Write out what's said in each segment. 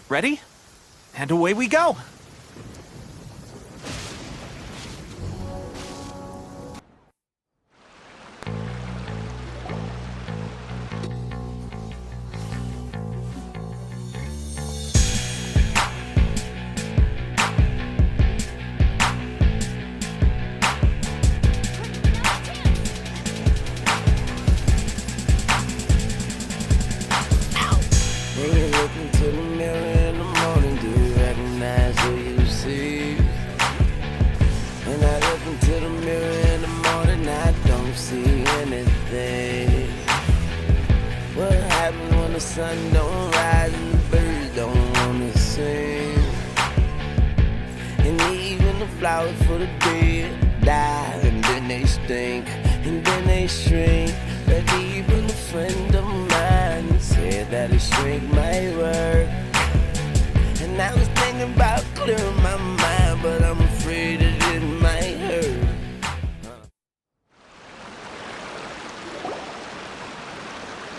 Ready? And away we go! When you look into the mirror in the morning, do you recognize who you see? When I look into the mirror in the morning, I don't see anything. What happens when the sun don't rise and the birds don't wanna sing? And even the flowers for the dead die, and then they stink, and then they shrink. But even a friend of mine said that a shrink might work. And I was thinking about clearing my mind, but I'm afraid that it might hurt.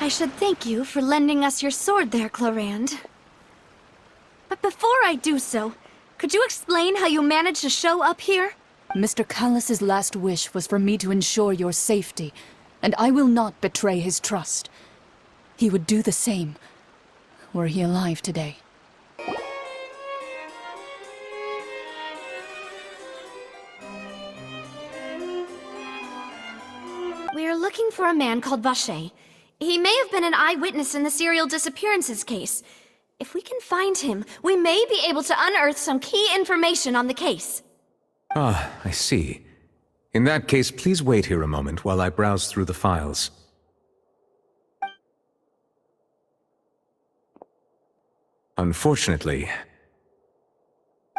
I should thank you for lending us your sword there, Clorand. But before I do so, could you explain how you managed to show up here? Mr. Callus's last wish was for me to ensure your safety, and I will not betray his trust. He would do the same, were he alive today. We are looking for a man called Vache. He may have been an eyewitness in the serial disappearances case. If we can find him, we may be able to unearth some key information on the case. Ah, I see. In that case, please wait here a moment while I browse through the files. Unfortunately,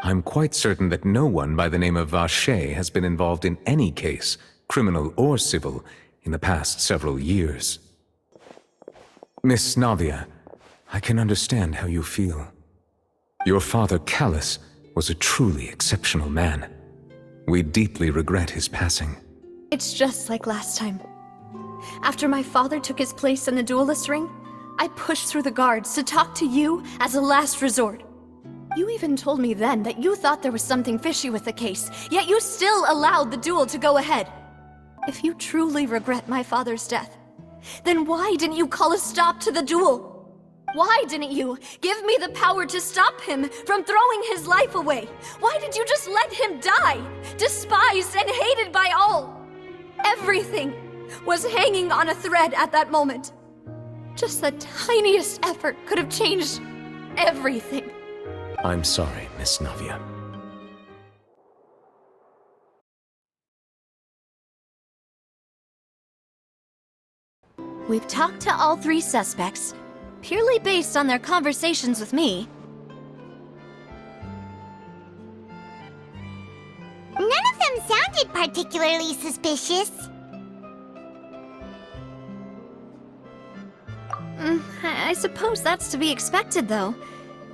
I'm quite certain that no one by the name of Vache has been involved in any case, criminal or civil, in the past several years. Miss Navia, I can understand how you feel. Your father, Callus, was a truly exceptional man. We deeply regret his passing. It's just like last time. After my father took his place in the duelist ring, I pushed through the guards to talk to you as a last resort. You even told me then that you thought there was something fishy with the case, yet you still allowed the duel to go ahead. If you truly regret my father's death, then why didn't you call a stop to the duel? Why didn't you give me the power to stop him from throwing his life away? Why did you just let him die, despised and hated by all? Everything was hanging on a thread at that moment. Just the tiniest effort could have changed everything. I'm sorry, Miss Navia. We've talked to all three suspects, purely based on their conversations with me. None of them sounded particularly suspicious. I suppose that's to be expected, though.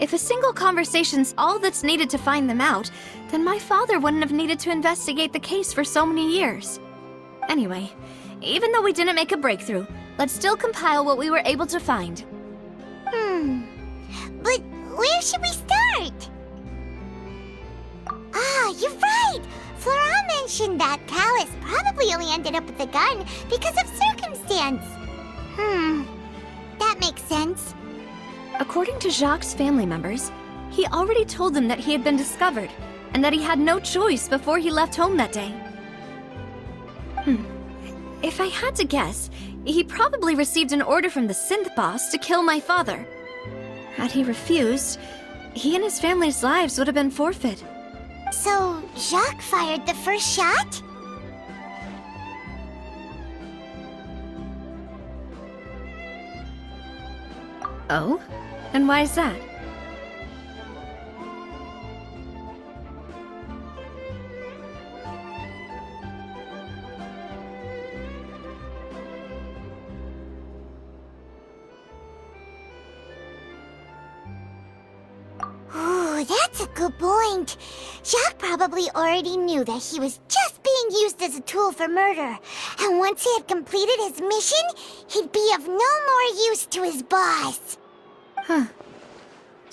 If a single conversation's all that's needed to find them out, then my father wouldn't have needed to investigate the case for so many years. Anyway, even though we didn't make a breakthrough, let's still compile what we were able to find. But where should we start? Ah, you're right! Flora mentioned that Callus probably only ended up with the gun because of circumstance. That makes sense. According to Jacques' family members, he already told them that he had been discovered, and that he had no choice before he left home that day. If I had to guess, he probably received an order from the synth boss to kill my father. Had he refused, he and his family's lives would have been forfeit. So, Jacques fired the first shot? Oh? And why is that? Ooh, that's a good point. Jacques probably already knew that he was just being used as a tool for murder. And once he had completed his mission, he'd be of no more use to his boss.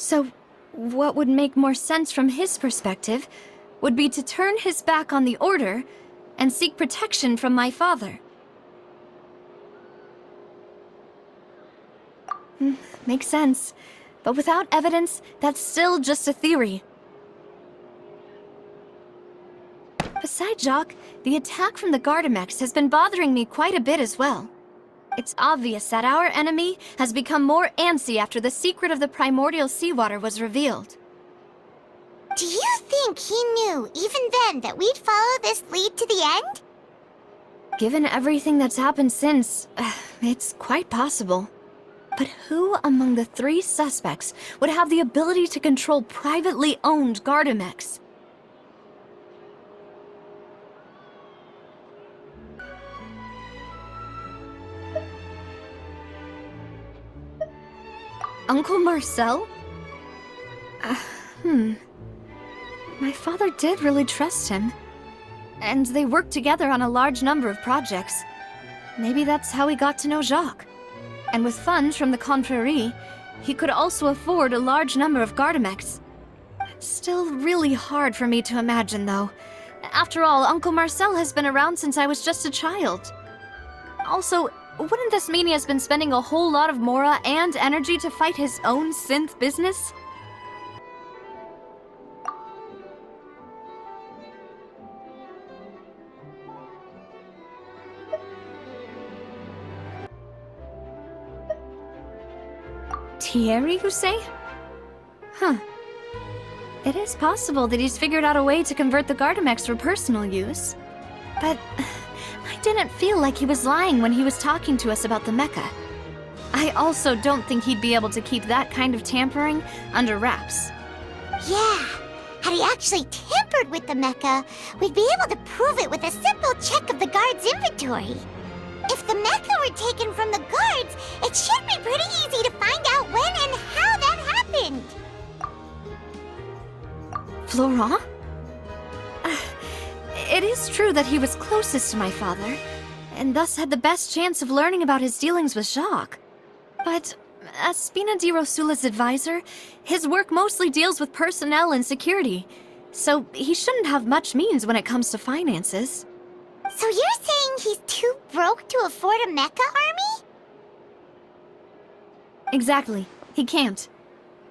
So, what would make more sense from his perspective would be to turn his back on the Order and seek protection from my father. Makes sense. But without evidence, that's still just a theory. Besides Jacques, the attack from the Gardamex has been bothering me quite a bit as well. It's obvious that our enemy has become more antsy after the secret of the primordial seawater was revealed. Do you think he knew, even then, that we'd follow this lead to the end? Given everything that's happened since, it's quite possible. But who among the 3 suspects would have the ability to control privately owned Gardamex? Uncle Marcel? My father did really trust him. And they worked together on a large number of projects. Maybe that's how he got to know Jacques. And with funds from the Confrérie, he could also afford a large number of Gardamex. It's still really hard for me to imagine, though. After all, Uncle Marcel has been around since I was just a child. Also, wouldn't this mean he has been spending a whole lot of mora and energy to fight his own synth business? Thierry, you say? Huh. It is possible that he's figured out a way to convert the Gardamex for personal use. But I didn't feel like he was lying when he was talking to us about the mecha. I also don't think he'd be able to keep that kind of tampering under wraps. Yeah, had he actually tampered with the mecha, we'd be able to prove it with a simple check of the guard's inventory. If the mecha were taken from the guards, it should be pretty easy to find out when and how that happened. Florent? It is true that he was closest to my father, and thus had the best chance of learning about his dealings with Jacques. But as Spina di Rosula's advisor, his work mostly deals with personnel and security, so he shouldn't have much means when it comes to finances. So you're saying he's too broke to afford a mecha army? Exactly. He can't.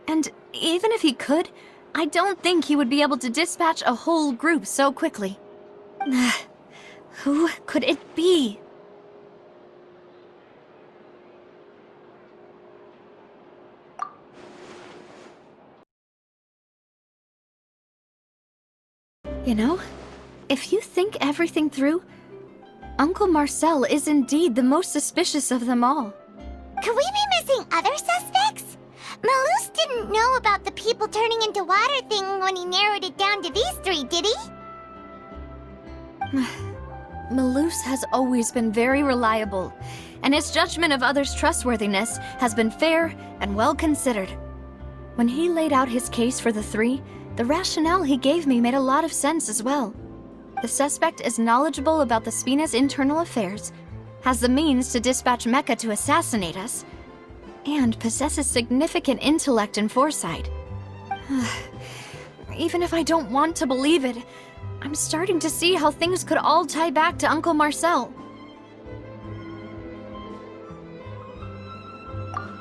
And even if he could, I don't think he would be able to dispatch a whole group so quickly. Who could it be? You know, if you think everything through, Uncle Marcel is indeed the most suspicious of them all. Could we be missing other suspects? Malus didn't know about the people turning into water thing when he narrowed it down to these 3, did he? Malus has always been very reliable, and his judgment of others' trustworthiness has been fair and well considered. When he laid out his case for the 3, the rationale he gave me made a lot of sense as well. The suspect is knowledgeable about the Spina's internal affairs, has the means to dispatch Mecha to assassinate us, and possesses significant intellect and foresight. Even if I don't want to believe it, I'm starting to see how things could all tie back to Uncle Marcel.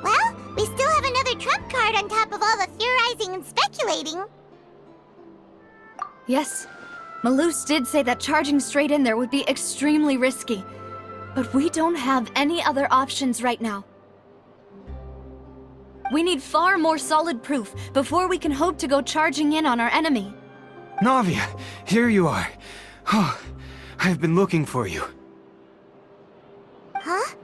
Well, we still have another trump card on top of all the theorizing and speculating. Yes, Malus did say that charging straight in there would be extremely risky, but we don't have any other options right now. We need far more solid proof before we can hope to go charging in on our enemy. Navia, here you are. Oh, I've been looking for you. Huh?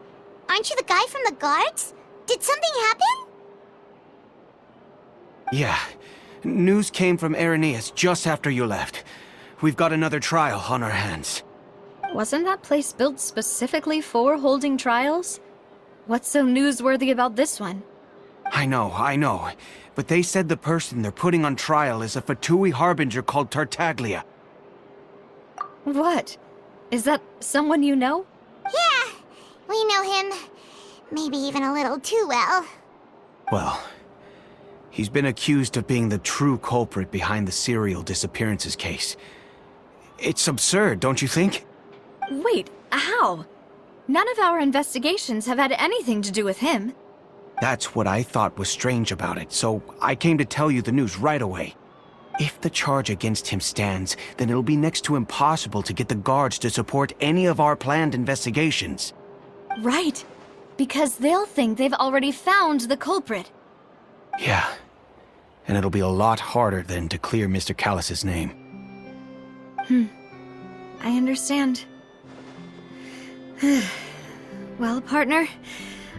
Aren't you the guy from the guards? Did something happen? Yeah. News came from Irenaeus just after you left. We've got another trial on our hands. Wasn't that place built specifically for holding trials? What's so newsworthy about this one? I know. But they said the person they're putting on trial is a Fatui harbinger called Tartaglia. What? Is that someone you know? Yeah, we know him. Maybe even a little too well. Well, He's been accused of being the true culprit behind the serial disappearances case. It's absurd, don't you think? Wait, how? None of our investigations have had anything to do with him. That's what I thought was strange about it, so I came to tell you the news right away. If the charge against him stands, then it'll be next to impossible to get the guards to support any of our planned investigations. Right. Because they'll think they've already found the culprit. Yeah. And it'll be a lot harder then to clear Mr. Callus's name. I understand. Well, partner,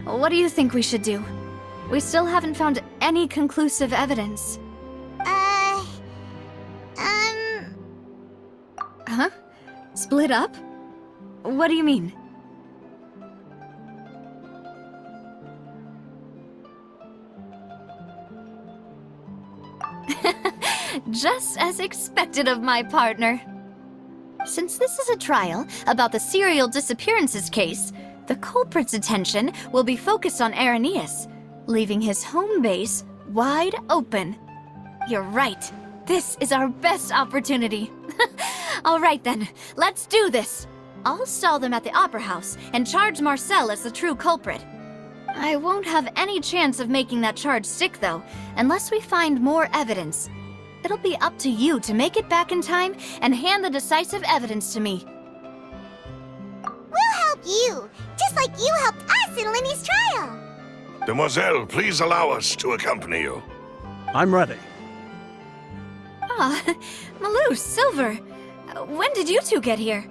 what do you think we should do? We still haven't found any conclusive evidence. Huh? Split up? What do you mean? Just as expected of my partner. Since this is a trial about the serial disappearances case, the culprit's attention will be focused on Irenaeus, leaving his home base wide open. You're right. This is our best opportunity. All right then, let's do this. I'll stall them at the Opera House and charge Marcel as the true culprit. I won't have any chance of making that charge stick, though, unless we find more evidence. It'll be up to you to make it back in time and hand the decisive evidence to me. We'll help you, just like you helped us in Linny's trial. Demoiselle, please allow us to accompany you. I'm ready. Ah, Malou, Silver, when did you two get here?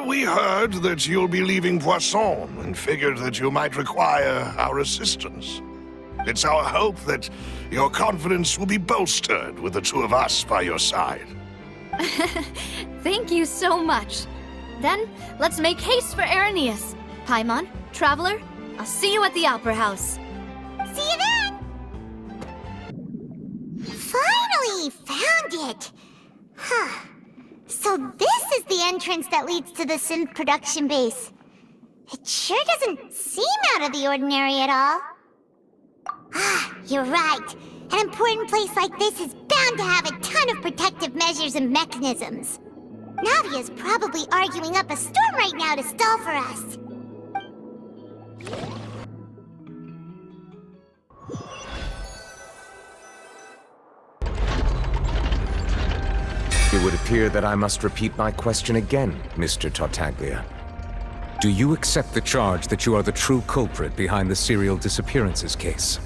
We heard that you'll be leaving Poisson and figured that you might require our assistance. It's our hope that your confidence will be bolstered with the two of us by your side. Thank you so much. Then, let's make haste for Irenaeus. Paimon, Traveler, I'll see you at the Opera House. See you then! Finally found it! Huh. So this is the entrance that leads to the synth production base. It sure doesn't seem out of the ordinary at all. Ah, you're right. An important place like this is bound to have a ton of protective measures and mechanisms. Navia's probably arguing up a storm right now to stall for us. It would appear that I must repeat my question again, Mr. Tartaglia. Do you accept the charge that you are the true culprit behind the serial disappearances case?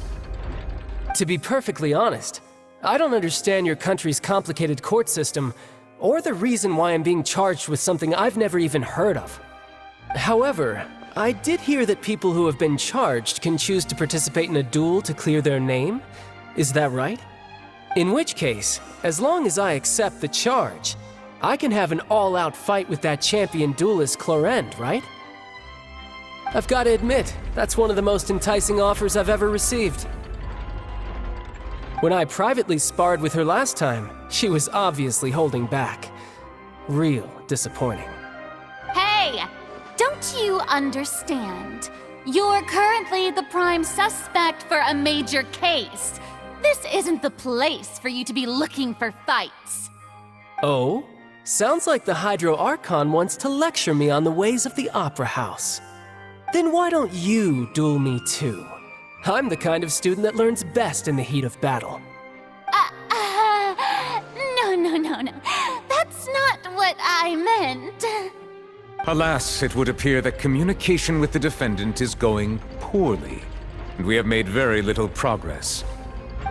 To be perfectly honest, I don't understand your country's complicated court system, or the reason why I'm being charged with something I've never even heard of. However, I did hear that people who have been charged can choose to participate in a duel to clear their name. Is that right? In which case, as long as I accept the charge, I can have an all-out fight with that champion duelist Clorend, right? I've got to admit, that's one of the most enticing offers I've ever received. When I privately sparred with her last time, she was obviously holding back. Real disappointing. Hey! Don't you understand? You're currently the prime suspect for a major case. This isn't the place for you to be looking for fights. Oh? Sounds like the Hydro Archon wants to lecture me on the ways of the Opera House. Then why don't you duel me too? I'm the kind of student that learns best in the heat of battle. No. That's not what I meant. Alas, it would appear that communication with the defendant is going poorly, and we have made very little progress.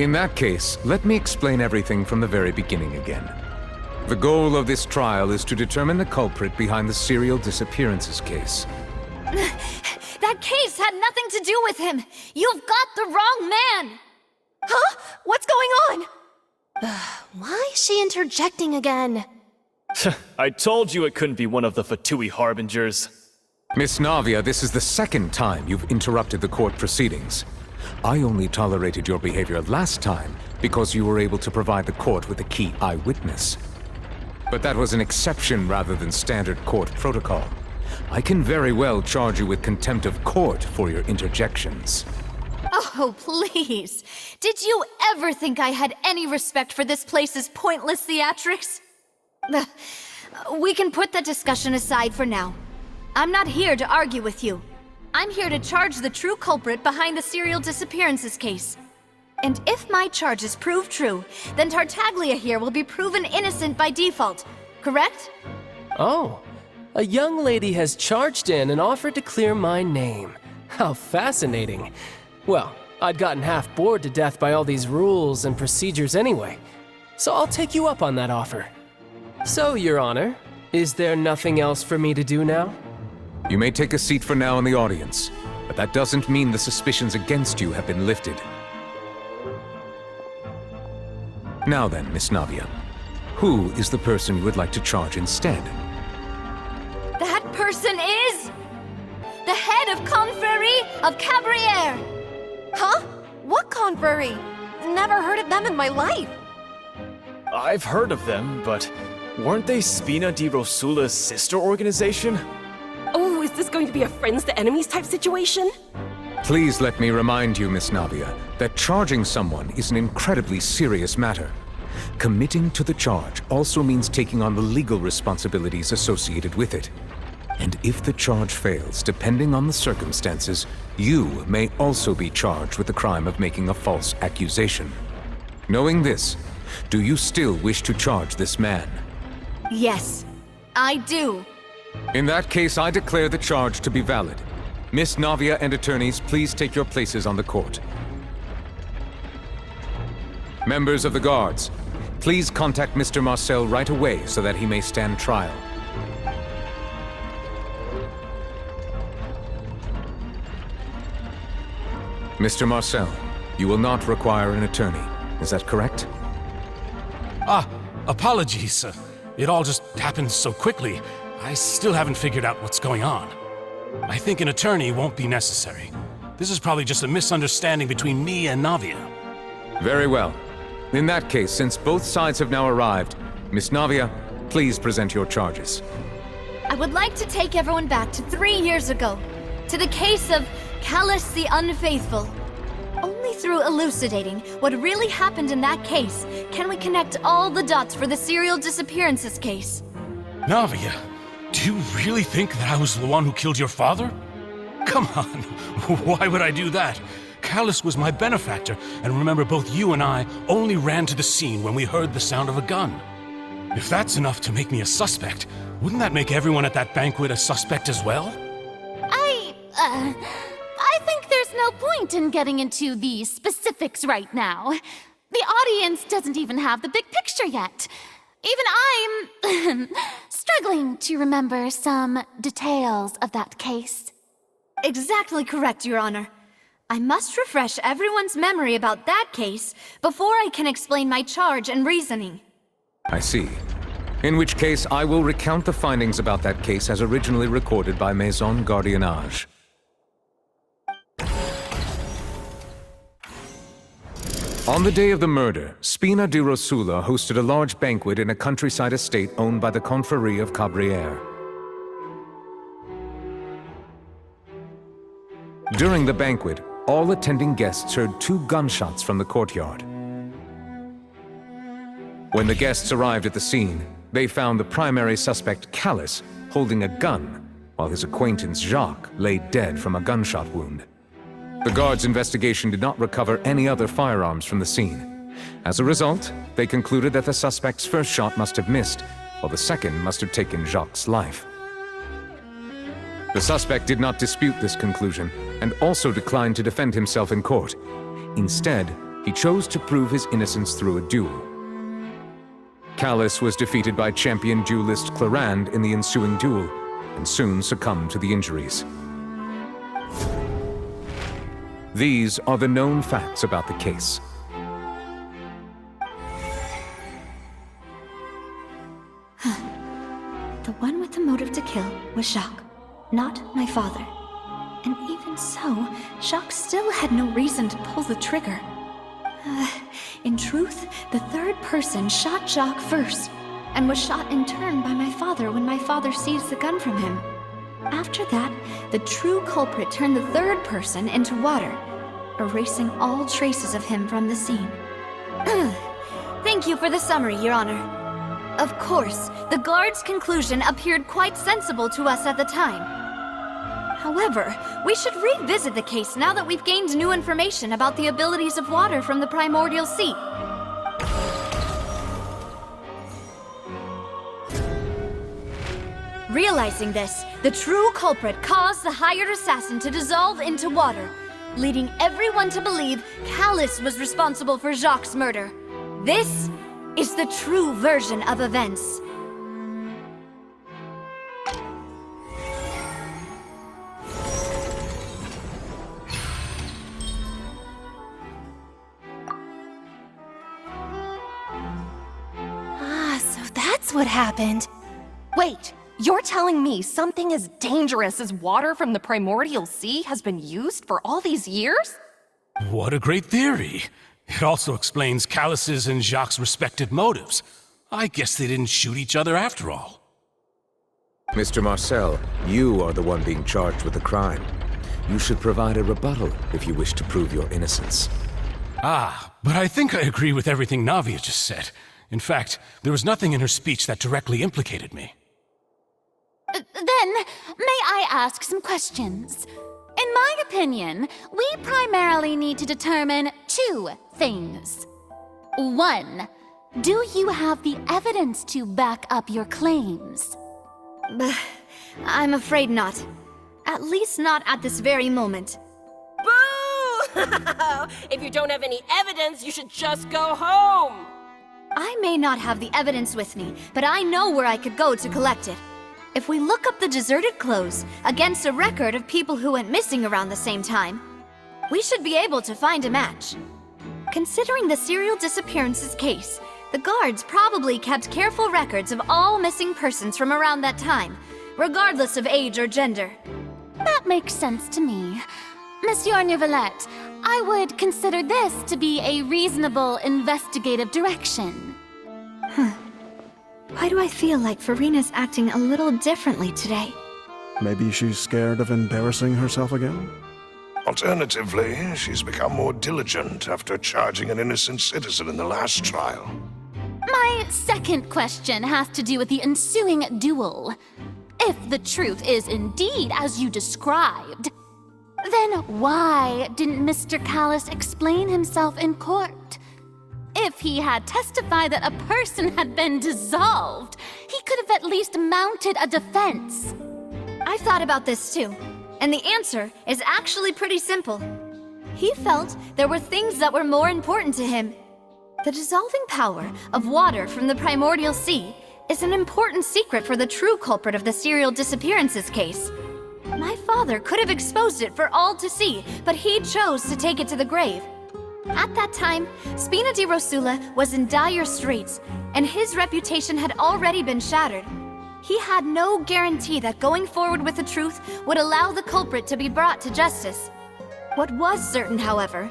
In that case, let me explain everything from the very beginning again. The goal of this trial is to determine the culprit behind the serial disappearances case. That case had nothing to do with him! You've got the wrong man! Huh? What's going on? Why is she interjecting again? I told you it couldn't be one of the Fatui Harbingers. Miss Navia, this is the second time you've interrupted the court proceedings. I only tolerated your behavior last time because you were able to provide the court with a key eyewitness. But that was an exception rather than standard court protocol. I can very well charge you with contempt of court for your interjections. Oh, please. Did you ever think I had any respect for this place's pointless theatrics? We can put that discussion aside for now. I'm not here to argue with you. I'm here to charge the true culprit behind the serial disappearances case. And if my charges prove true, then Tartaglia here will be proven innocent by default, correct? Oh, a young lady has charged in and offered to clear my name. How fascinating. Well, I'd gotten half bored to death by all these rules and procedures anyway, so I'll take you up on that offer. So, Your Honor, is there nothing else for me to do now? You may take a seat for now in the audience, but that doesn't mean the suspicions against you have been lifted. Now then, Miss Navia, who is the person you would like to charge instead? That person is... the head of Confrérie of Cabriere! Huh? What confrérie? Never heard of them in my life. I've heard of them, but weren't they Spina di Rosula's sister organization? Oh, is this going to be a friends to enemies type situation? Please let me remind you, Miss Navia, that charging someone is an incredibly serious matter. Committing to the charge also means taking on the legal responsibilities associated with it. And if the charge fails, depending on the circumstances, you may also be charged with the crime of making a false accusation. Knowing this, do you still wish to charge this man? Yes, I do. In that case, I declare the charge to be valid. Miss Navia and attorneys, please take your places on the court. Members of the guards, please contact Mr. Marcel right away so that he may stand trial. Mr. Marcel, you will not require an attorney. Is that correct? Apologies. It all just happened so quickly. I still haven't figured out what's going on. I think an attorney won't be necessary. This is probably just a misunderstanding between me and Navia. Very well. In that case, since both sides have now arrived, Miss Navia, please present your charges. I would like to take everyone back to 3 years ago, to the case of Callus the Unfaithful. Only through elucidating what really happened in that case can we connect all the dots for the serial disappearances case. Navia, do you really think that I was the one who killed your father? Come on, why would I do that? Callus was my benefactor, and remember, both you and I only ran to the scene when we heard the sound of a gun. If that's enough to make me a suspect, wouldn't that make everyone at that banquet a suspect as well? I think there's no point in getting into the specifics right now. The audience doesn't even have the big picture yet. Even I'm struggling to remember some details of that case. Exactly correct, Your Honor. I must refresh everyone's memory about that case before I can explain my charge and reasoning. I see. In which case, I will recount the findings about that case as originally recorded by Maison Gardiennage. On the day of the murder, Spina di Rosula hosted a large banquet in a countryside estate owned by the Confrérie of Cabriere. During the banquet, all attending guests heard 2 gunshots from the courtyard. When the guests arrived at the scene, they found the primary suspect, Callus, holding a gun, while his acquaintance, Jacques, lay dead from a gunshot wound. The guards' investigation did not recover any other firearms from the scene. As a result, they concluded that the suspect's first shot must have missed, while the second must have taken Jacques' life. The suspect did not dispute this conclusion, and also declined to defend himself in court. Instead, he chose to prove his innocence through a duel. Callus was defeated by champion duelist Clarand in the ensuing duel, and soon succumbed to the injuries. These are the known facts about the case. The one with the motive to kill was Jacques, not my father. And even so, Jacques still had no reason to pull the trigger. In truth, the third person shot Jacques first, and was shot in turn by my father when my father seized the gun from him. After that, the true culprit turned the third person into water, erasing all traces of him from the scene. Thank you for the summary, Your Honor. Of course, the guard's conclusion appeared quite sensible to us at the time. However, we should revisit the case now that we've gained new information about the abilities of water from the primordial sea. Realizing this, the true culprit caused the hired assassin to dissolve into water, leading everyone to believe Callus was responsible for Jacques' murder. This is the true version of events. So that's what happened. Wait, you're telling me something as dangerous as water from the primordial sea has been used for all these years? What a great theory. It also explains Callus's and Jacques' respective motives. I guess they didn't shoot each other after all. Mr. Marcel, you are the one being charged with the crime. You should provide a rebuttal if you wish to prove your innocence. But I think I agree with everything Navia just said. In fact, there was nothing in her speech that directly implicated me. Then, may I ask some questions? In my opinion, we primarily need to determine two things. One, do you have the evidence to back up your claims? I'm afraid not. At least not at this very moment. Boo! If you don't have any evidence, you should just go home! I may not have the evidence with me, but I know where I could go to collect it. If we look up the deserted clothes against a record of people who went missing around the same time, we should be able to find a match. Considering the serial disappearances case, the guards probably kept careful records of all missing persons from around that time, regardless of age or gender. That makes sense to me. Monsieur Neuvillette, I would consider this to be a reasonable investigative direction. Why do I feel like Farina's acting a little differently today? Maybe she's scared of embarrassing herself again? Alternatively, she's become more diligent after charging an innocent citizen in the last trial. My second question has to do with the ensuing duel. If the truth is indeed as you described, then why didn't Mr. Callus explain himself in court? If he had testified that a person had been dissolved, he could have at least mounted a defense. I've thought about this too, and the answer is actually pretty simple. He felt there were things that were more important to him. The dissolving power of water from the primordial sea is an important secret for the true culprit of the serial disappearances case. My father could have exposed it for all to see, but he chose to take it to the grave. At that time, Spina di Rosula was in dire straits, and his reputation had already been shattered. He had no guarantee that going forward with the truth would allow the culprit to be brought to justice. What was certain, however,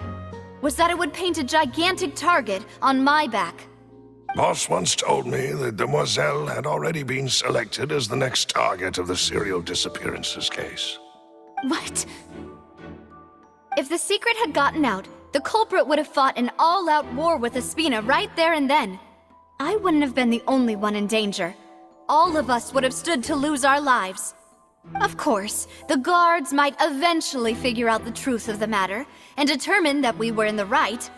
was that it would paint a gigantic target on my back. Boss once told me that Demoiselle had already been selected as the next target of the serial disappearances case. What? If the secret had gotten out, the culprit would have fought an all-out war with Espina right there and then. I wouldn't have been the only one in danger. All of us would have stood to lose our lives. Of course, the guards might eventually figure out the truth of the matter and determine that we were in the right.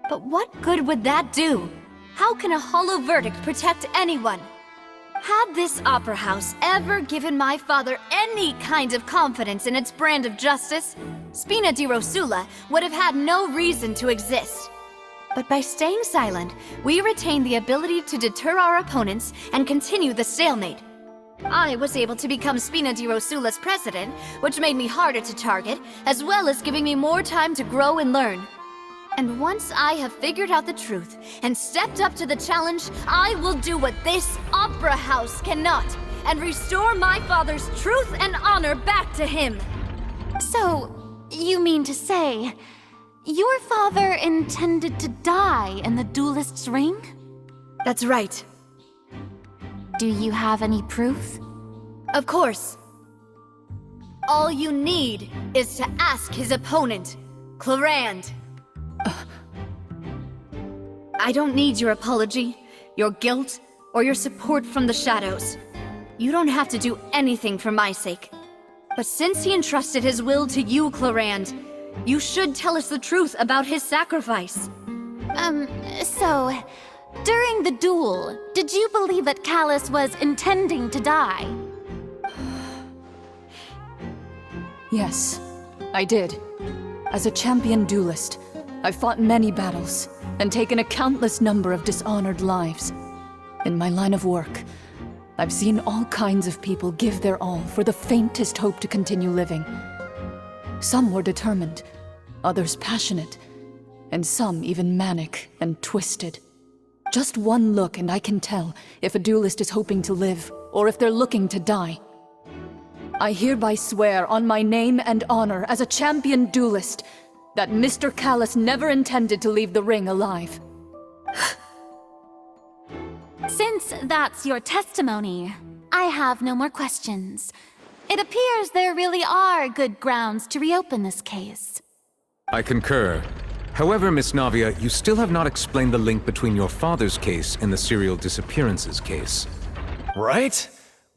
But what good would that do? How can a hollow verdict protect anyone? Had this opera house ever given my father any kind of confidence in its brand of justice, Spina di Rosula would have had no reason to exist. But by staying silent, we retained the ability to deter our opponents and continue the stalemate. I was able to become Spina di Rosula's president, which made me harder to target, as well as giving me more time to grow and learn. And once I have figured out the truth and stepped up to the challenge, I will do what this opera house cannot, and restore my father's truth and honor back to him. So, you mean to say, your father intended to die in the duelist's ring? That's right. Do you have any proof? Of course. All you need is to ask his opponent. Clarand! I don't need your apology, your guilt, or your support from the shadows. You don't have to do anything for my sake. But since he entrusted his will to you, Clarand, you should tell us the truth about his sacrifice. So, during the duel, did you believe that Callus was intending to die? Yes, I did. As a champion duelist, I've fought many battles and taken a countless number of dishonored lives. In my line of work, I've seen all kinds of people give their all for the faintest hope to continue living. Some were determined, others passionate, and some even manic and twisted. Just one look and I can tell if a duelist is hoping to live or if they're looking to die. I hereby swear on my name and honor as a champion duelist that Mr. Callus never intended to leave the ring alive. Since that's your testimony, I have no more questions. It appears there really are good grounds to reopen this case. I concur. However, Miss Navia, you still have not explained the link between your father's case and the serial disappearances case. Right?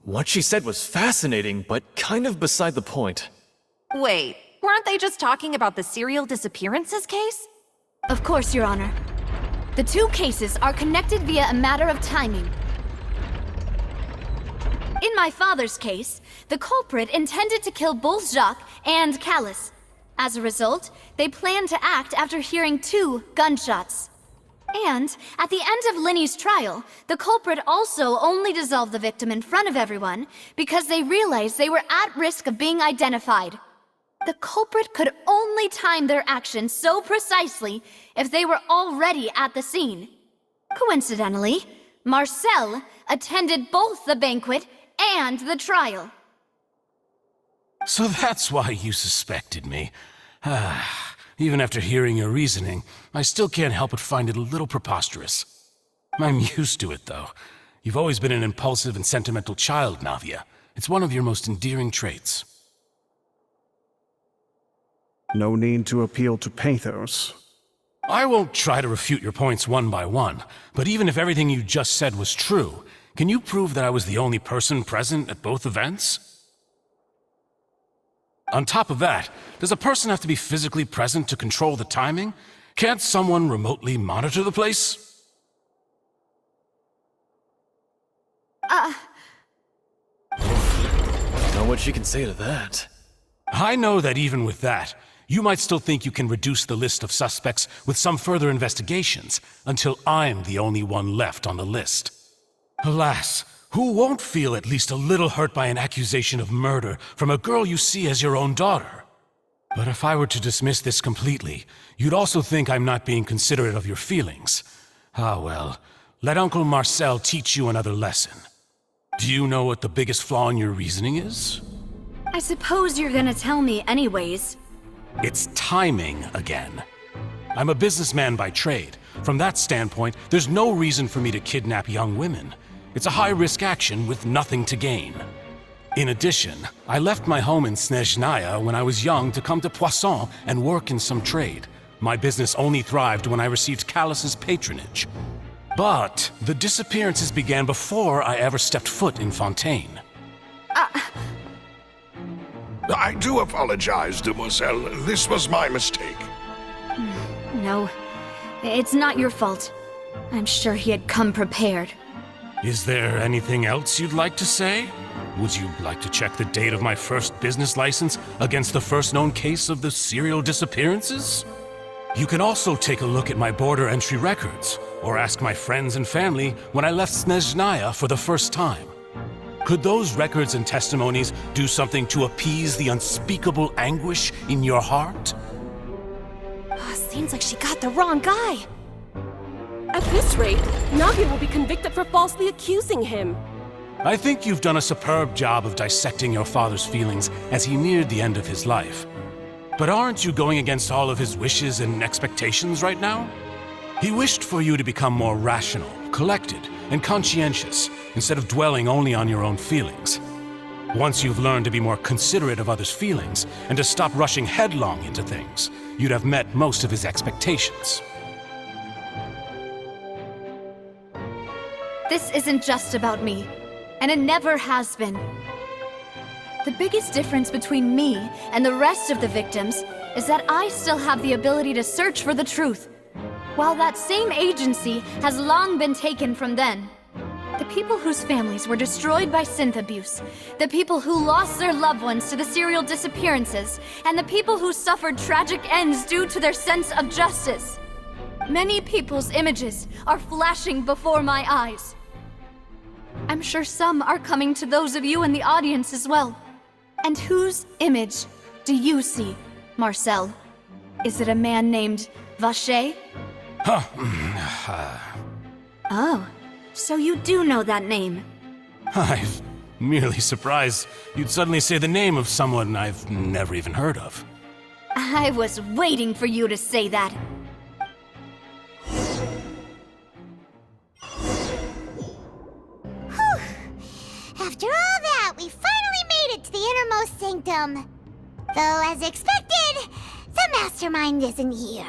What she said was fascinating, but kind of beside the point. Wait, weren't they just talking about the serial disappearances case? Of course, Your Honor. The two cases are connected via a matter of timing. In my father's case, the culprit intended to kill both Jacques and Callus. As a result, they planned to act after hearing 2 gunshots. And, at the end of Linny's trial, the culprit also only dissolved the victim in front of everyone because they realized they were at risk of being identified. The culprit could only time their actions so precisely if they were already at the scene. Coincidentally, Marcel attended both the banquet and the trial. So that's why you suspected me. Even after hearing your reasoning, I still can't help but find it a little preposterous. I'm used to it, though. You've always been an impulsive and sentimental child, Navia. It's one of your most endearing traits. No need to appeal to pathos. I won't try to refute your points one by one, but even if everything you just said was true, can you prove that I was the only person present at both events? On top of that, does a person have to be physically present to control the timing? Can't someone remotely monitor the place? Don't know what she can say to that. I know that even with that, you might still think you can reduce the list of suspects with some further investigations until I'm the only one left on the list. Alas, who won't feel at least a little hurt by an accusation of murder from a girl you see as your own daughter? But if I were to dismiss this completely, you'd also think I'm not being considerate of your feelings. Ah well, let Uncle Marcel teach you another lesson. Do you know what the biggest flaw in your reasoning is? I suppose you're gonna tell me anyways. It's timing again. I'm a businessman by trade. From that standpoint, there's no reason for me to kidnap young women. It's a high-risk action with nothing to gain. In addition, I left my home in Snezhnaya when I was young to come to Poisson and work in some trade. My business only thrived when I received Callus's patronage. But the disappearances began before I ever stepped foot in Fontaine. I do apologize, demoiselle. This was my mistake. No, it's not your fault. I'm sure he had come prepared. Is there anything else you'd like to say? Would you like to check the date of my first business license against the first known case of the serial disappearances? You can also take a look at my border entry records, or ask my friends and family when I left Snezhnaya for the first time. Could those records and testimonies do something to appease the unspeakable anguish in your heart? Seems like she got the wrong guy. At this rate, Navia will be convicted for falsely accusing him. I think you've done a superb job of dissecting your father's feelings as he neared the end of his life. But aren't you going against all of his wishes and expectations right now? He wished for you to become more rational, collected, and conscientious, instead of dwelling only on your own feelings. Once you've learned to be more considerate of others' feelings and to stop rushing headlong into things, you'd have met most of his expectations. This isn't just about me, and it never has been. The biggest difference between me and the rest of the victims is that I still have the ability to search for the truth, while that same agency has long been taken from them. The people whose families were destroyed by synth abuse, the people who lost their loved ones to the serial disappearances, and the people who suffered tragic ends due to their sense of justice. Many people's images are flashing before my eyes. I'm sure some are coming to those of you in the audience as well. And whose image do you see, Marcel? Is it a man named Vacher? Oh, so you do know that name. I'm merely surprised you'd suddenly say the name of someone I've never even heard of. I was waiting for you to say that. After all that, we finally made it to the innermost sanctum. Though, as expected, the mastermind isn't here.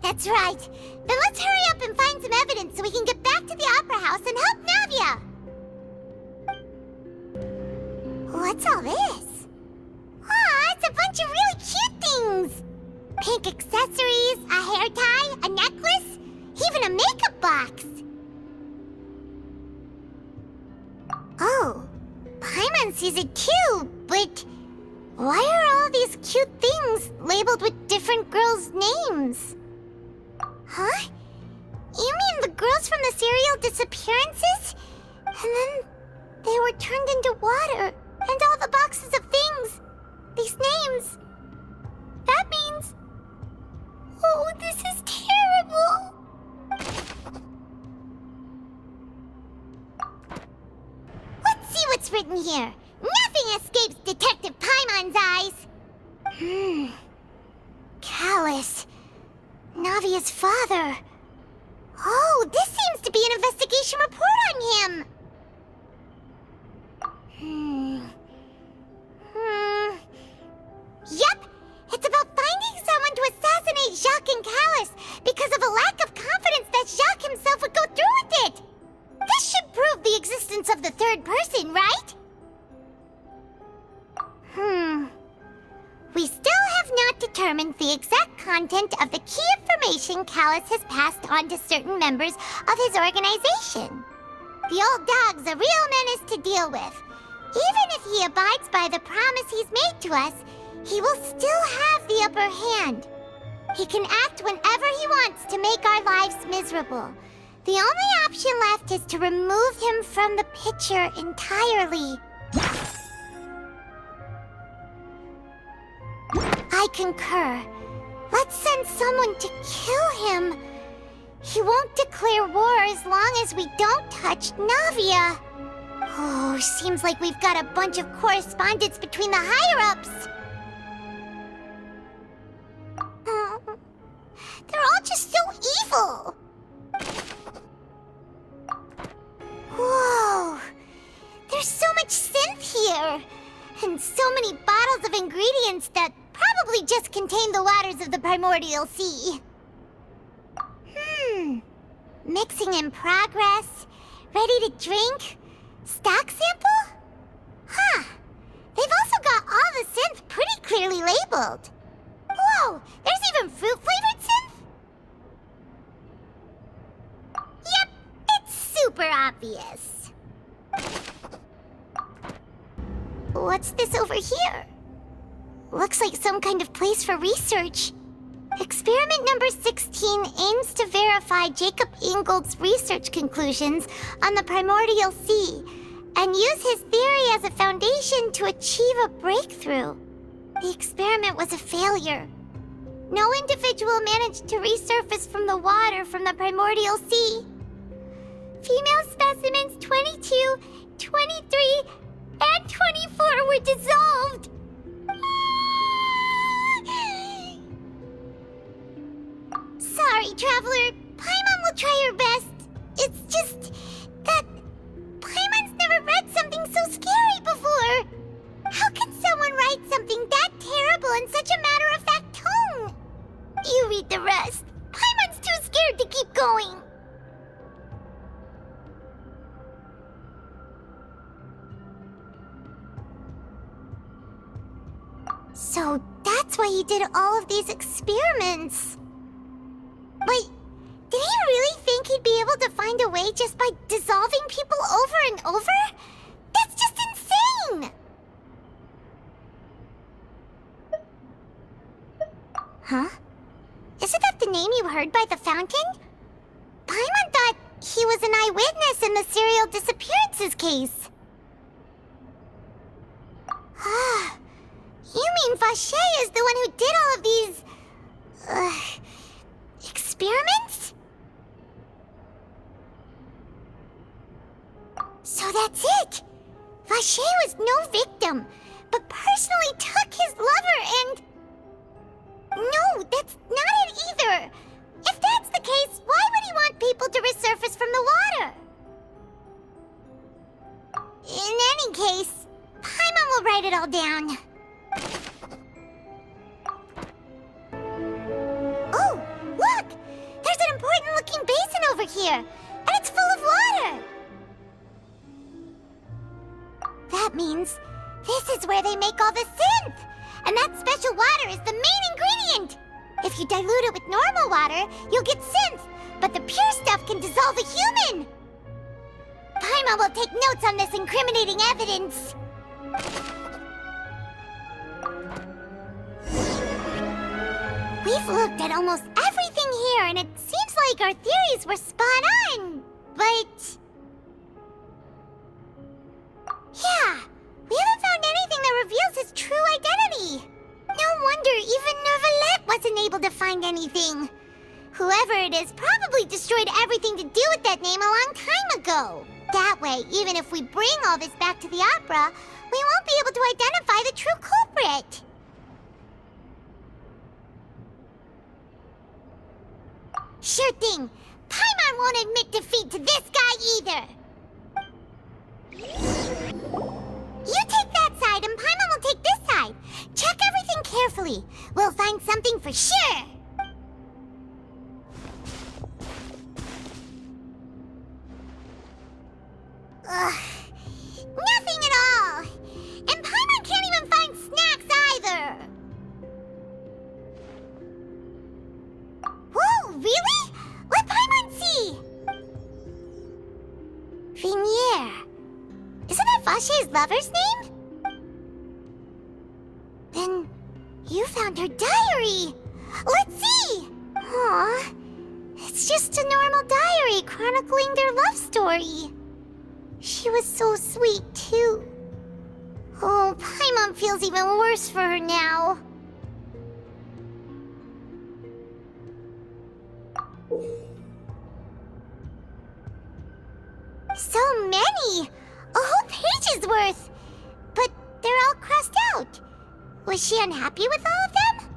That's right. Then let's hurry up and find some evidence so we can get back to the Opera House and help Navia. What's all this? Aw, it's a bunch of really cute things. Pink accessories, a hair tie, a necklace, even a makeup box. Oh, Paimon sees it too, but why are all these cute things labeled with different girls' names? Huh? You mean the girls from the serial disappearances? And then they were turned into water, and all the boxes of things, these names. That means... Oh, this is terrible! Let's see what's written here. Nothing escapes Detective Paimon's eyes. Callus. Navia's father. Oh, this seems to be an investigation report on him. Yep, it's about finding someone to assassinate Jacques and Callus because of a lack of confidence that Jacques himself would go through with it. This should prove the existence of the third person, right? We still have not determined the exact content of the key information Callus has passed on to certain members of his organization. The old dog's a real menace to deal with. Even if he abides by the promise he's made to us, he will still have the upper hand. He can act whenever he wants to make our lives miserable. The only option left is to remove him from the picture entirely. I concur. Let's send someone to kill him. He won't declare war as long as we don't touch Navia. Oh, seems like we've got a bunch of correspondence between the higher-ups. They're all just so evil. Whoa. There's so much synth here. And so many bottles of ingredients that probably just contain the waters of the primordial sea. Mixing in progress. Ready to drink? Stock sample? Huh. They've also got all the synth pretty clearly labeled. Whoa, there's even fruit-flavored synth? Yep, it's super obvious. What's this over here? Looks like some kind of place for research. Experiment number 16 aims to verify Jacob Ingold's research conclusions on the primordial sea and use his theory as a foundation to achieve a breakthrough. The experiment was a failure. No individual managed to resurface from the water from the primordial sea. Female specimens 22, 23, and 24 were dissolved. Sorry, Traveler. Paimon will try her best such a matter-of-fact tone. You read the rest. Paimon's too scared to keep going. So that's why he did all of these experiments. Wait, did he really think he'd be able to find a way just by dissolving people over and over? That's just insane! Huh? Isn't that the name you heard by the fountain? Paimon thought he was an eyewitness in the serial disappearances case. Ah. You mean Vache is the one who did all of these... experiments? So that's it! Vache was no victim, but personally took his lover and... No, that's not it either! If that's the case, why would he want people to resurface from the water? In any case, Paimon will write it all down. Oh, look! There's an important-looking basin over here, and it's full of water! That means this is where they make all the synth! And that special water is the main ingredient! If you dilute it with normal water, you'll get synth, but the pure stuff can dissolve a human! Paimon will take notes on this incriminating evidence. We've looked at almost everything here, and it seems like our theories were spot on, but... Yeah, we haven't found anything that reveals his true identity. No wonder even Neuvillette wasn't able to find anything. Whoever it is probably destroyed everything to do with that name a long time ago. That way, even if we bring all this back to the opera, we won't be able to identify the true culprit. Sure thing. Paimon won't admit defeat to this guy either. You take that side and Paimon will take this side. Check everything carefully. We'll find something for sure. Ugh. Nothing at all. And Paimon can't even find snacks either. Whoa, really? Let Paimon see! Vinier. Isn't that Vache's lover's name? Then you found her diary. Let's see! Aw, it's just a normal diary chronicling their love story. She was so sweet, too. Oh, Paimon feels even worse for her now. So many! A whole page's worth! But they're all crossed out. Was she unhappy with all of them?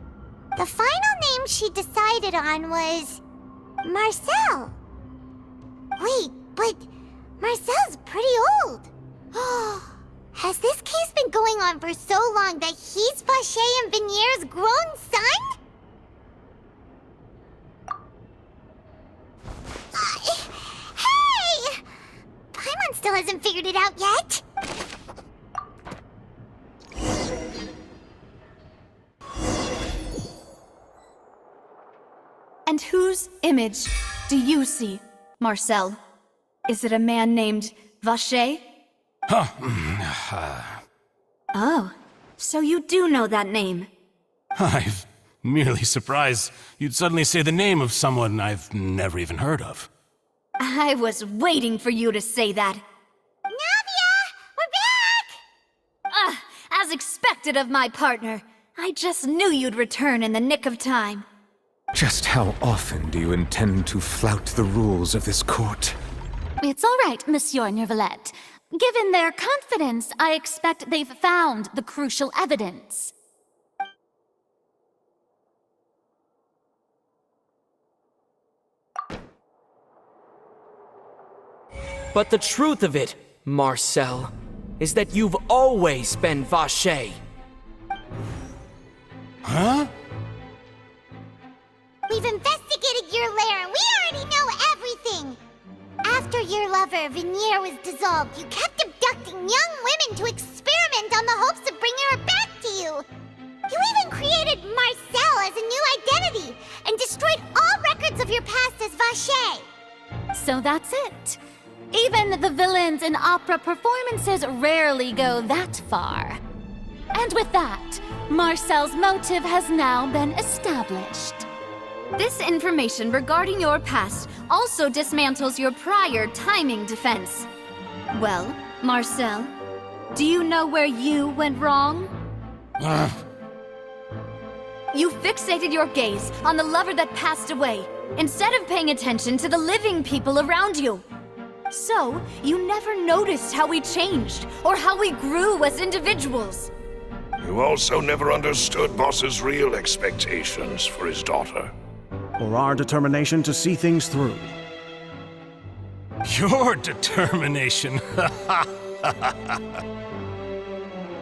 The final name she decided on was... Marcel. Wait, but Marcel's pretty old. Has this case been going on for so long that he's Vache and Vinier's grown son? Hey! Paimon still hasn't figured it out yet. And whose image do you see, Marcel? Is it a man named Vache? Oh, so you do know that name. I'm merely surprised you'd suddenly say the name of someone I've never even heard of. I was waiting for you to say that. Navia! We're back! As expected of my partner. I just knew you'd return in the nick of time. Just how often do you intend to flout the rules of this court? It's all right, Monsieur Neuvillette. Given their confidence, I expect they've found the crucial evidence. But the truth of it, Marcel, is that you've always been Vache. Huh? We've investigated your lair and we already know everything! After your lover, Vinier, was dissolved, you kept abducting young women to experiment on the hopes of bringing her back to you! You even created Marcel as a new identity and destroyed all records of your past as Vacher! So that's it. Even the villains in opera performances rarely go that far. And with that, Marcel's motive has now been established. This information regarding your past also dismantles your prior timing defense. Well, Marcel, do you know where you went wrong? You fixated your gaze on the lover that passed away, instead of paying attention to the living people around you. So, you never noticed how we changed, or how we grew as individuals. You also never understood Boss's real expectations for his daughter. Or our determination to see things through. Your determination.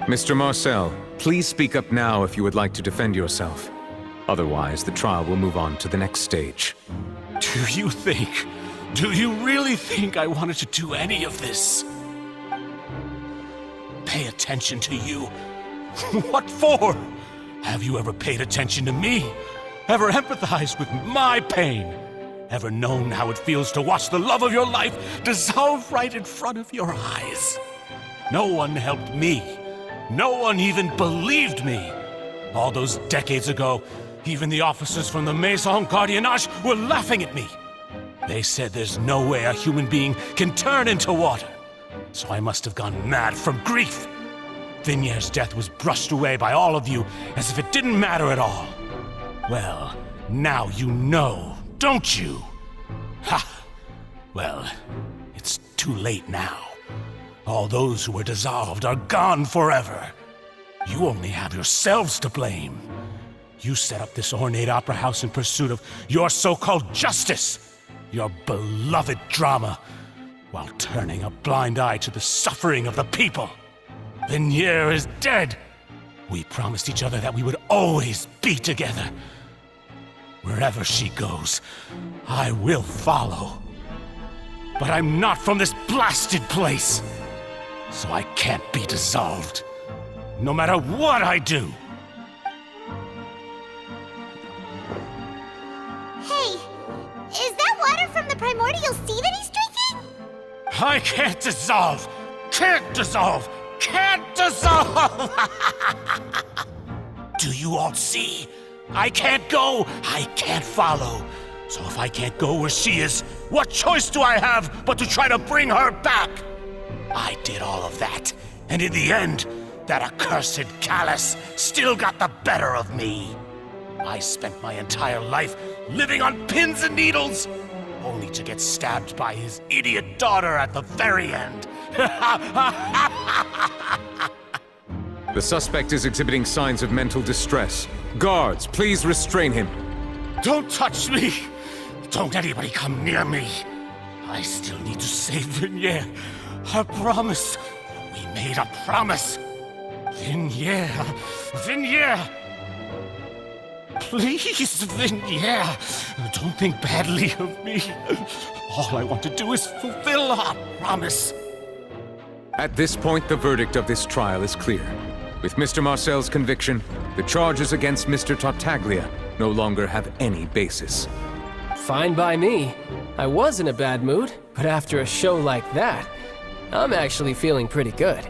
Mr. Marcel, please speak up now if you would like to defend yourself. Otherwise, the trial will move on to the next stage. Do you really think I wanted to do any of this? Pay attention to you? What for? Have you ever paid attention to me? Ever empathized with my pain? Ever known how it feels to watch the love of your life dissolve right in front of your eyes? No one helped me. No one even believed me. All those decades ago, even the officers from the Maison Gardiennage were laughing at me. They said there's no way a human being can turn into water. So I must have gone mad from grief. Vinier's death was brushed away by all of you as if it didn't matter at all. Well, now you know, don't you? Ha! Well, it's too late now. All those who were dissolved are gone forever. You only have yourselves to blame. You set up this ornate opera house in pursuit of your so-called justice, your beloved drama, while turning a blind eye to the suffering of the people. Vinier is dead. We promised each other that we would always be together. Wherever she goes, I will follow. But I'm not from this blasted place, so I can't be dissolved, no matter what I do. Hey, is that water from the primordial sea that he's drinking? I can't dissolve! Can't dissolve! Can't dissolve! Do you all see? I can't go! I can't follow! So if I can't go where she is, what choice do I have but to try to bring her back? I did all of that, and in the end, that accursed Callus still got the better of me. I spent my entire life living on pins and needles, only to get stabbed by his idiot daughter at the very end. The suspect is exhibiting signs of mental distress. Guards, please restrain him. Don't touch me! Don't anybody come near me! I still need to save Vinier. I promise. We made a promise. Vinier. Vinier! Please, Vinier. Don't think badly of me. All I want to do is fulfill our promise. At this point, the verdict of this trial is clear. With Mr. Marcel's conviction, the charges against Mr. Tartaglia no longer have any basis. Fine by me. I was in a bad mood, but after a show like that, I'm actually feeling pretty good.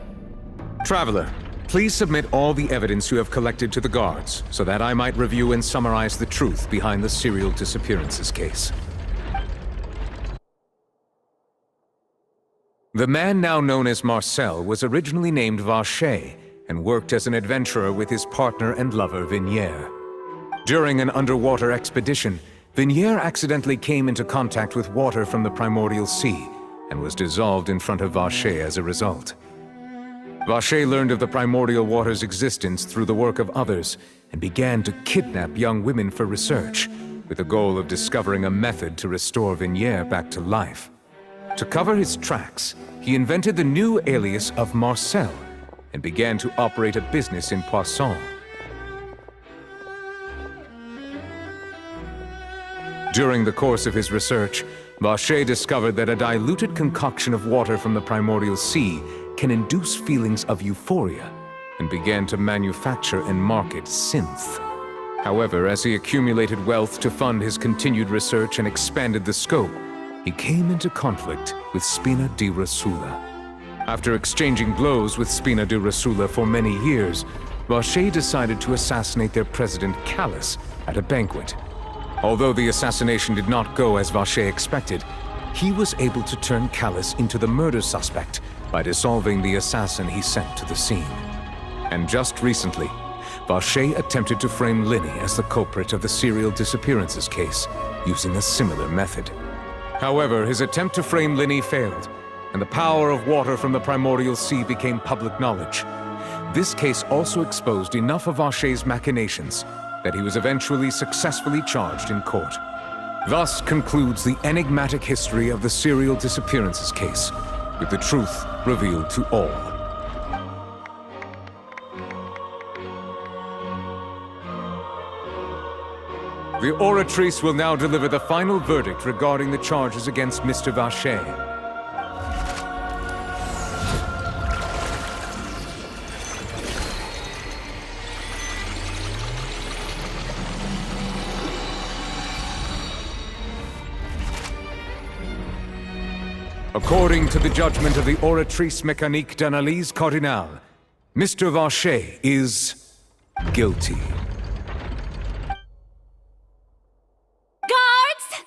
Traveler, please submit all the evidence you have collected to the guards, so that I might review and summarize the truth behind the serial disappearances case. The man now known as Marcel was originally named Vacher and worked as an adventurer with his partner and lover Vinier. During an underwater expedition, Vinier accidentally came into contact with water from the primordial sea and was dissolved in front of Vacher as a result. Vacher learned of the primordial water's existence through the work of others and began to kidnap young women for research, with the goal of discovering a method to restore Vinier back to life. To cover his tracks, he invented the new alias of Marcel and began to operate a business in Poisson. During the course of his research, Vacher discovered that a diluted concoction of water from the primordial sea can induce feelings of euphoria, and began to manufacture and market synth. However, as he accumulated wealth to fund his continued research and expanded the scope, he came into conflict with Spina di Rosula. After exchanging blows with Spina di Rosula for many years, Vacher decided to assassinate their president Callus at a banquet. Although the assassination did not go as Vacher expected, he was able to turn Callus into the murder suspect by dissolving the assassin he sent to the scene. And just recently, Vacher attempted to frame Linny as the culprit of the serial disappearances case, using a similar method. However, his attempt to frame Linny failed, and the power of water from the primordial sea became public knowledge. This case also exposed enough of Vacher's machinations that he was eventually successfully charged in court. Thus concludes the enigmatic history of the serial disappearances case, with the truth revealed to all. The Oratrice will now deliver the final verdict regarding the charges against Mr. Vacher. According to the judgment of the Oratrice Mécanique d'Analyse Cardinale, Mr. Vacher is guilty. Guards!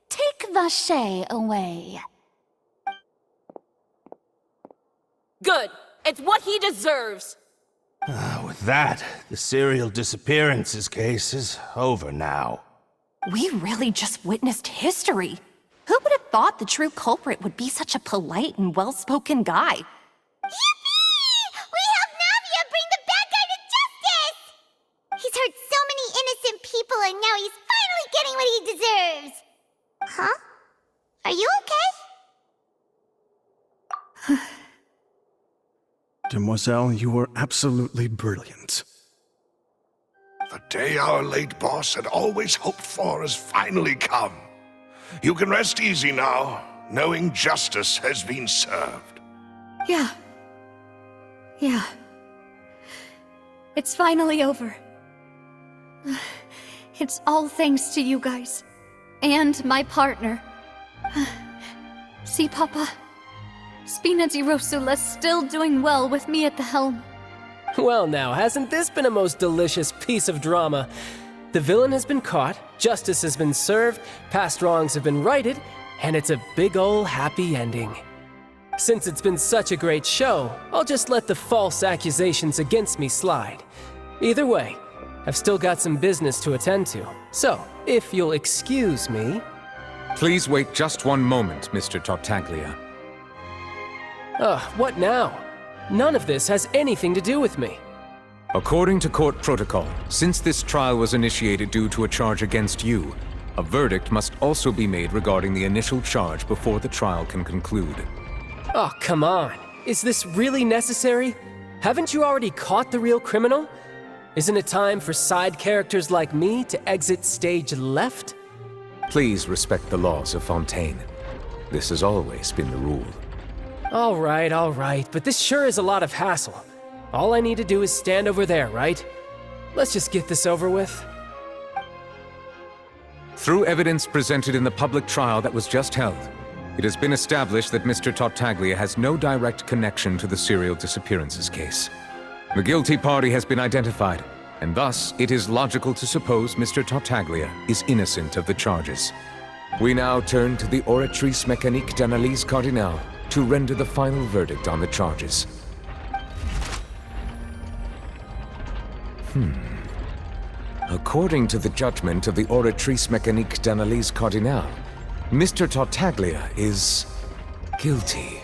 Take Vacher away. Good. It's what he deserves. With that, the serial disappearances case is over now. We really just witnessed history. Who would have thought the true culprit would be such a polite and well-spoken guy? Yippee! We helped Navia bring the bad guy to justice! He's hurt so many innocent people and now he's finally getting what he deserves! Huh? Are you okay? Demoiselle, you were absolutely brilliant. The day our late boss had always hoped for has finally come. You can rest easy now, knowing justice has been served. Yeah. It's finally over. It's all thanks to you guys. And my partner. See, Papa? Spina di Rosula's still doing well with me at the helm. Well now, hasn't this been a most delicious piece of drama? The villain has been caught, justice has been served, past wrongs have been righted, and it's a big ol' happy ending. Since it's been such a great show, I'll just let the false accusations against me slide. Either way, I've still got some business to attend to, so if you'll excuse me... Please wait just one moment, Mr. Tartaglia. What now? None of this has anything to do with me. According to court protocol, since this trial was initiated due to a charge against you, a verdict must also be made regarding the initial charge before the trial can conclude. Oh, come on. Is this really necessary? Haven't you already caught the real criminal? Isn't it time for side characters like me to exit stage left? Please respect the laws of Fontaine. This has always been the rule. All right, but this sure is a lot of hassle. All I need to do is stand over there, right? Let's just get this over with. Through evidence presented in the public trial that was just held, it has been established that Mr. Tartaglia has no direct connection to the serial disappearances case. The guilty party has been identified, and thus it is logical to suppose Mr. Tartaglia is innocent of the charges. We now turn to the Oratrice Mécanique d'Analyse Cardinale to render the final verdict on the charges. According to the judgment of the Oratrice Mécanique d'Analyse Cardinale, Mr. Tartaglia is guilty.